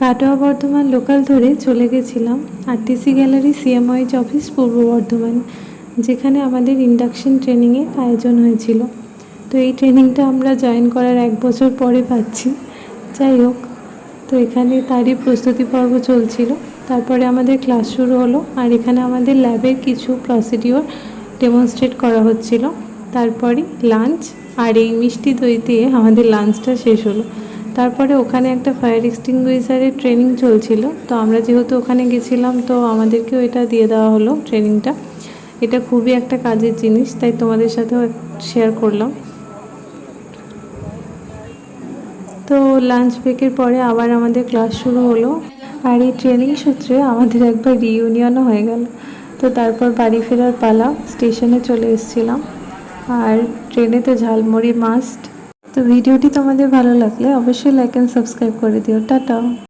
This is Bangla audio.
কাটোয়া বর্ধমান লোকাল ধরে চলে গেছিলাম আরটিসি গ্যালারি সিএমওইচ অফিস পূর্ব বর্ধমান, যেখানে আমাদের ইন্ডাকশন ট্রেনিংয়ের আয়োজন হয়েছিল। তো এই ট্রেনিংটা আমরা জয়েন করার 1 বছর পরে পাচ্ছি। যাই হোক, তো এখানে তারই প্রস্তুতি পর্ব চলছিল। তারপরে আমাদের ক্লাস শুরু হলো, আর এখানে আমাদের ল্যাবের কিছু প্রসিডিওর ডেমনস্ট্রেট করা হচ্ছিল। তারপরে লাঞ্চ, আর এই মিষ্টি দই দিয়ে আমাদের লাঞ্চটা শেষ হলো। তারপরে ওখানে একটা ফায়ার এক্সটিংগুইশারের ট্রেনিং চলছিল। তো আমরা যেহেতু ওখানে গেছিলাম, তো আমাদেরকেও এটা দিয়ে দেওয়া হলো ট্রেনিংটা। এটা খুবই একটা কাজের জিনিস, তাই তোমাদের সাথেও শেয়ার করলাম। তো লাঞ্চ ব্রেকের পরে আবার আমাদের ক্লাস শুরু হলো, আর এই ট্রেনিং সূত্রে আমাদের একবার রিইউনিয়নও হয়ে গেল। তো তারপর বাড়ি ফেরার পালা, স্টেশনে চলে এসেছিলাম। আর ট্রেনে তো ঝালমুড়ি মাস্ট। তো ভিডিওটি তোমাদের ভালো লাগলে অবশ্যই লাইক অ্যান্ড সাবস্ক্রাইব করে দিও। টাটা।